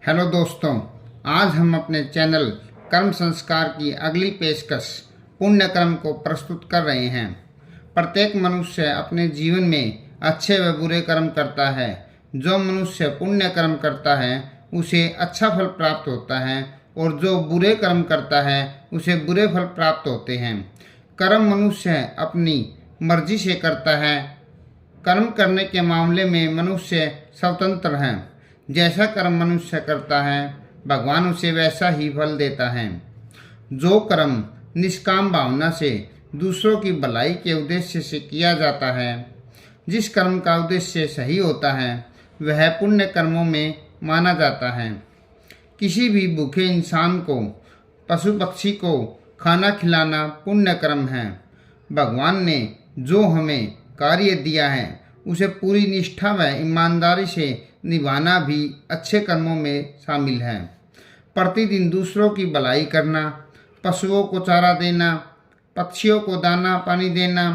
Hello दोस्तों, आज हम अपने चैनल कर्म संस्कार की अगली पेशकश पुण्य कर्म को प्रस्तुत कर रहे हैं। प्रत्येक मनुष्य अपने जीवन में अच्छे व बुरे कर्म करता है। जो मनुष्य पुण्य कर्म करता है उसे अच्छा फल प्राप्त होता है और जो बुरे कर्म करता है उसे बुरे फल प्राप्त होते हैं। कर्म मनुष्य अपनी मर्जी से करता है। कर्म करने के मामले में मनुष्य स्वतंत्र है। जैसा कर्म मनुष्य करता है भगवान उसे वैसा ही फल देता है। जो कर्म निष्काम भावना से दूसरों की भलाई के उद्देश्य से किया जाता है, जिस कर्म का उद्देश्य सही होता है, वह पुण्य कर्मों में माना जाता है। किसी भी भूखे इंसान को, पशु पक्षी को खाना खिलाना पुण्य कर्म है। भगवान ने जो हमें कार्य दिया है उसे पूरी निष्ठा व ईमानदारी से निभाना भी अच्छे कर्मों में शामिल है। प्रतिदिन दूसरों की भलाई करना, पशुओं को चारा देना, पक्षियों को दाना पानी देना,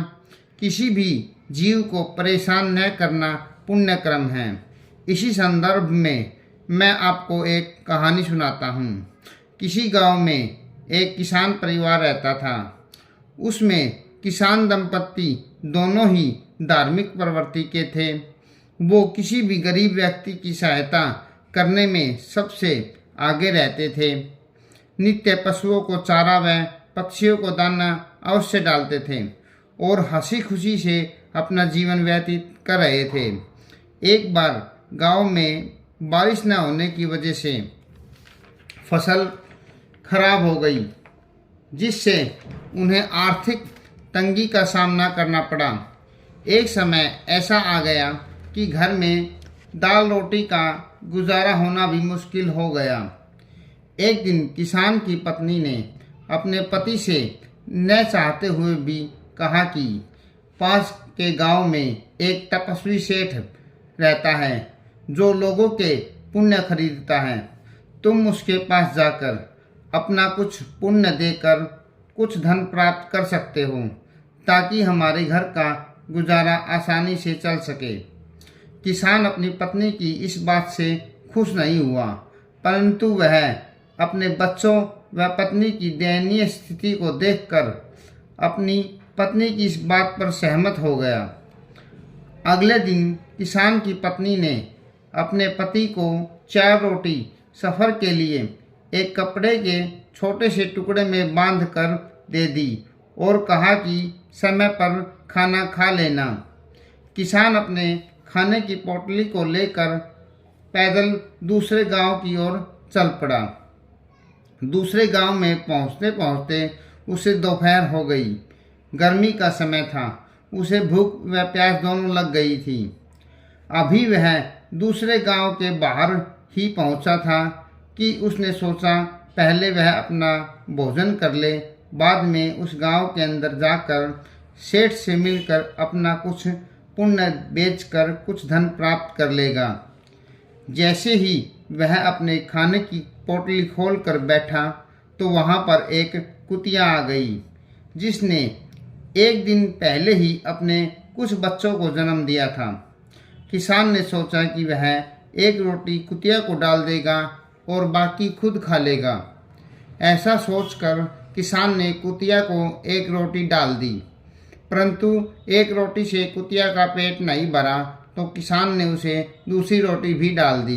किसी भी जीव को परेशान न करना पुण्य कर्म है। इसी संदर्भ में मैं आपको एक कहानी सुनाता हूँ। किसी गांव में एक किसान परिवार रहता था। उसमें किसान दंपत्ति दोनों ही धार्मिक प्रवृत्ति के थे। वो किसी भी गरीब व्यक्ति की सहायता करने में सबसे आगे रहते थे। नित्य पशुओं को चारा व पक्षियों को दाना अवश्य डालते थे और हंसी खुशी से अपना जीवन व्यतीत कर रहे थे। एक बार गांव में बारिश न होने की वजह से फसल खराब हो गई, जिससे उन्हें आर्थिक तंगी का सामना करना पड़ा। एक समय ऐसा आ गया कि घर में दाल रोटी का गुजारा होना भी मुश्किल हो गया। एक दिन किसान की पत्नी ने अपने पति से न चाहते हुए भी कहा कि पास के गांव में एक तपस्वी सेठ रहता है जो लोगों के पुण्य खरीदता है। तुम उसके पास जाकर अपना कुछ पुण्य देकर कुछ धन प्राप्त कर सकते हो, ताकि हमारे घर का गुजारा आसानी से चल सके। किसान अपनी पत्नी की इस बात से खुश नहीं हुआ, परंतु वह अपने बच्चों व पत्नी की दयनीय स्थिति को देखकर अपनी पत्नी की इस बात पर सहमत हो गया। अगले दिन किसान की पत्नी ने अपने पति को 4 रोटी सफ़र के लिए एक कपड़े के छोटे से टुकड़े में बांध कर दे दी और कहा कि समय पर खाना खा लेना। किसान अपने खाने की पोटली को लेकर पैदल दूसरे गांव की ओर चल पड़ा। दूसरे गांव में पहुंचते पहुंचते उसे दोपहर हो गई। गर्मी का समय था। उसे भूख व प्यास दोनों लग गई थी। अभी वह दूसरे गांव के बाहर ही पहुंचा था कि उसने सोचा पहले वह अपना भोजन कर ले, बाद में उस गांव के अंदर जाकर सेठ से मिलकर अपना कुछ पुण्य बेचकर कुछ धन प्राप्त कर लेगा। जैसे ही वह अपने खाने की पोटली खोलकर बैठा तो वहां पर एक कुतिया आ गई, जिसने एक दिन पहले ही अपने कुछ बच्चों को जन्म दिया था। किसान ने सोचा कि वह एक रोटी कुतिया को डाल देगा और बाकी खुद खा लेगा। ऐसा सोचकर किसान ने कुतिया को एक रोटी डाल दी, परंतु एक रोटी से कुतिया का पेट नहीं भरा तो किसान ने उसे दूसरी रोटी भी डाल दी।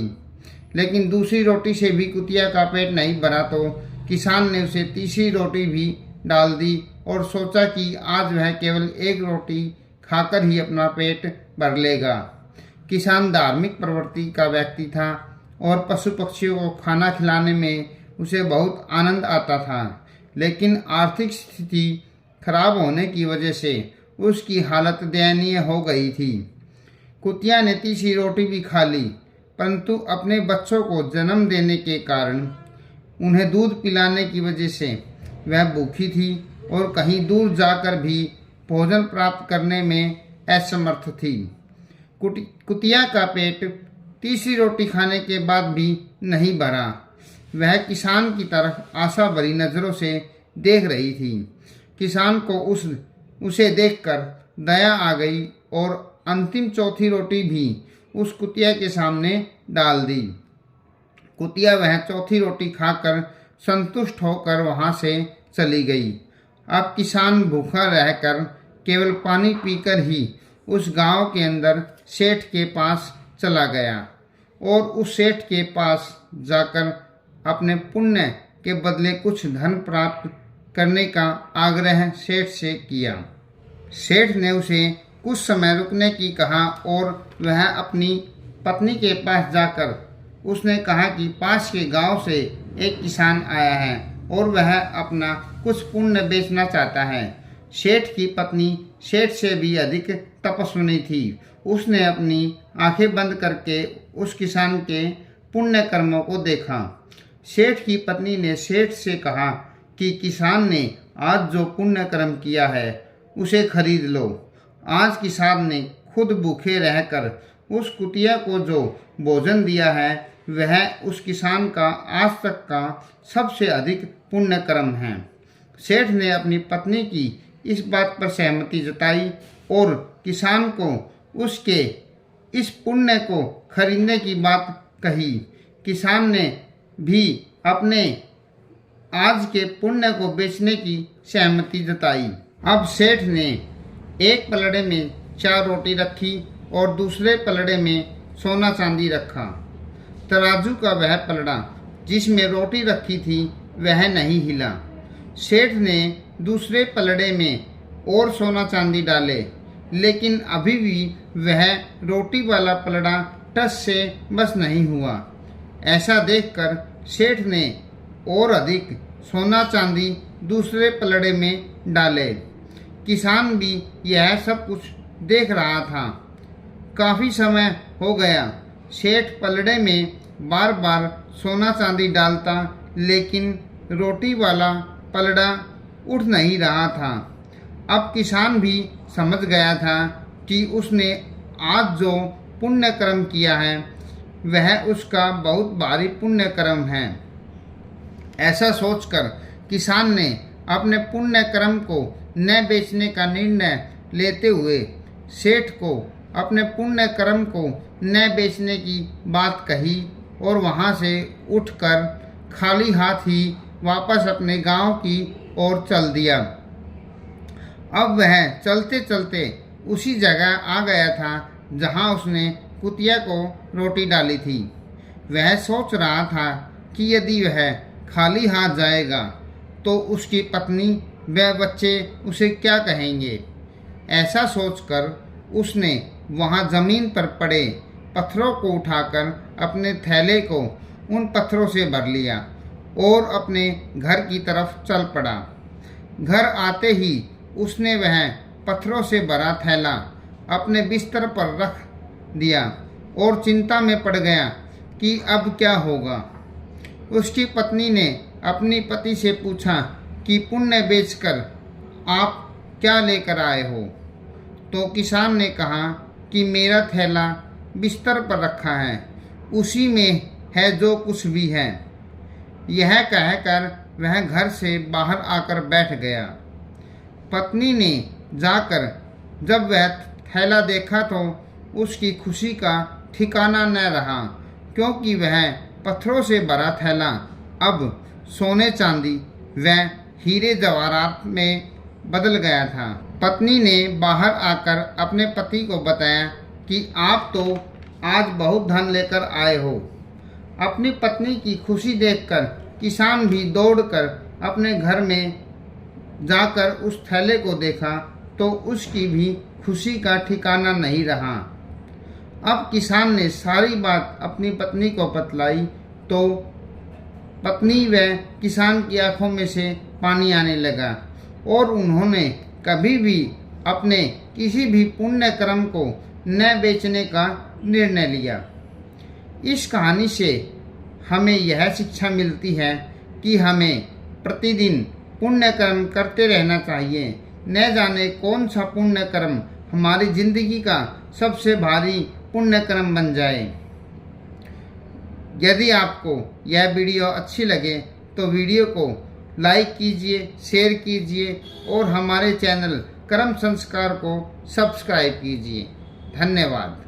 लेकिन दूसरी रोटी से भी कुतिया का पेट नहीं भरा तो किसान ने उसे तीसरी रोटी भी डाल दी और सोचा कि आज वह केवल एक रोटी खाकर ही अपना पेट भर लेगा। किसान धार्मिक प्रवृत्ति का व्यक्ति था और पशु पक्षियों को खाना खिलाने में उसे बहुत आनंद आता था, लेकिन आर्थिक स्थिति खराब होने की वजह से उसकी हालत दयनीय हो गई थी। कुतिया ने तीसरी रोटी भी खा ली, परंतु अपने बच्चों को जन्म देने के कारण उन्हें दूध पिलाने की वजह से वह भूखी थी और कहीं दूर जाकर भी भोजन प्राप्त करने में असमर्थ थी। कुतिया का पेट तीसरी रोटी खाने के बाद भी नहीं भरा। वह किसान की तरफ आशा भरी नज़रों से देख रही थी। किसान को उसे देखकर दया आ गई और अंतिम चौथी रोटी भी उस कुतिया के सामने डाल दी। कुतिया वह चौथी रोटी खाकर संतुष्ट होकर वहां से चली गई। अब किसान भूखा रहकर केवल पानी पीकर ही उस गांव के अंदर सेठ के पास चला गया और उस सेठ के पास जाकर अपने पुण्य के बदले कुछ धन प्राप्त करने का आग्रह सेठ से किया। सेठ ने उसे कुछ समय रुकने की कहा और वह अपनी पत्नी के पास जाकर उसने कहा कि पास के गांव से एक किसान आया है और वह अपना कुछ पुण्य बेचना चाहता है। सेठ की पत्नी सेठ से भी अधिक तपस्विनी थी। उसने अपनी आंखें बंद करके उस किसान के पुण्य कर्मों को देखा। सेठ की पत्नी ने सेठ से कहा कि किसान ने आज जो पुण्य कर्म किया है उसे खरीद लो। आज किसान ने खुद भूखे रहकर उस कुतिया को जो भोजन दिया है वह उस किसान का आज तक का सबसे अधिक पुण्य कर्म है। सेठ ने अपनी पत्नी की इस बात पर सहमति जताई और किसान को उसके इस पुण्य को खरीदने की बात कही। किसान ने भी अपने आज के पुण्य को बेचने की सहमति जताई। अब सेठ ने एक पलड़े में 4 रोटी रखी और दूसरे पलड़े में सोना चांदी रखा। तराजू का वह पलड़ा जिसमें रोटी रखी थी वह नहीं हिला। सेठ ने दूसरे पलड़े में और सोना चांदी डाले, लेकिन अभी भी वह रोटी वाला पलड़ा टस से बस नहीं हुआ। ऐसा देखकर सेठ ने और अधिक सोना चांदी दूसरे पलड़े में डाले। किसान भी यह सब कुछ देख रहा था। काफ़ी समय हो गया। सेठ पलड़े में बार बार सोना चांदी डालता, लेकिन रोटी वाला पलड़ा उठ नहीं रहा था। अब किसान भी समझ गया था कि उसने आज जो पुण्य कर्म किया है वह उसका बहुत भारी पुण्य कर्म है। ऐसा सोचकर किसान ने अपने पुण्य कर्म को न बेचने का निर्णय लेते हुए सेठ को अपने पुण्य कर्म को न बेचने की बात कही और वहां से उठकर खाली हाथ ही वापस अपने गांव की ओर चल दिया। अब वह चलते चलते उसी जगह आ गया था जहां उसने कुतिया को रोटी डाली थी। वह सोच रहा था कि यदि वह खाली हाथ जाएगा तो उसकी पत्नी व बच्चे उसे क्या कहेंगे। ऐसा सोचकर उसने वहां जमीन पर पड़े पत्थरों को उठाकर अपने थैले को उन पत्थरों से भर लिया और अपने घर की तरफ चल पड़ा। घर आते ही उसने वह पत्थरों से भरा थैला अपने बिस्तर पर रख दिया और चिंता में पड़ गया कि अब क्या होगा। उसकी पत्नी ने अपनी पति से पूछा कि पुण्य बेचकर आप क्या लेकर आए हो। तो किसान ने कहा कि मेरा थैला बिस्तर पर रखा है, उसी में है जो कुछ भी है। यह कहकर वह घर से बाहर आकर बैठ गया। पत्नी ने जाकर जब वह थैला देखा तो उसकी खुशी का ठिकाना न रहा, क्योंकि वह पत्थरों से भरा थैला अब सोने चांदी व हीरे जवाहरात में बदल गया था। पत्नी ने बाहर आकर अपने पति को बताया कि आप तो आज बहुत धन लेकर आए हो। अपनी पत्नी की खुशी देखकर किसान भी दौड़कर अपने घर में जाकर उस थैले को देखा तो उसकी भी खुशी का ठिकाना नहीं रहा। अब किसान ने सारी बात अपनी पत्नी को बतलाई तो पत्नी व किसान की आंखों में से पानी आने लगा और उन्होंने कभी भी अपने किसी भी पुण्य कर्म को न बेचने का निर्णय लिया। इस कहानी से हमें यह शिक्षा मिलती है कि हमें प्रतिदिन पुण्य कर्म करते रहना चाहिए। न जाने कौन सा पुण्य कर्म हमारी जिंदगी का सबसे भारी पुण्य कर्म बन जाए। यदि आपको यह वीडियो अच्छी लगे तो वीडियो को लाइक कीजिए, शेयर कीजिए और हमारे चैनल कर्म संस्कार को सब्सक्राइब कीजिए। धन्यवाद।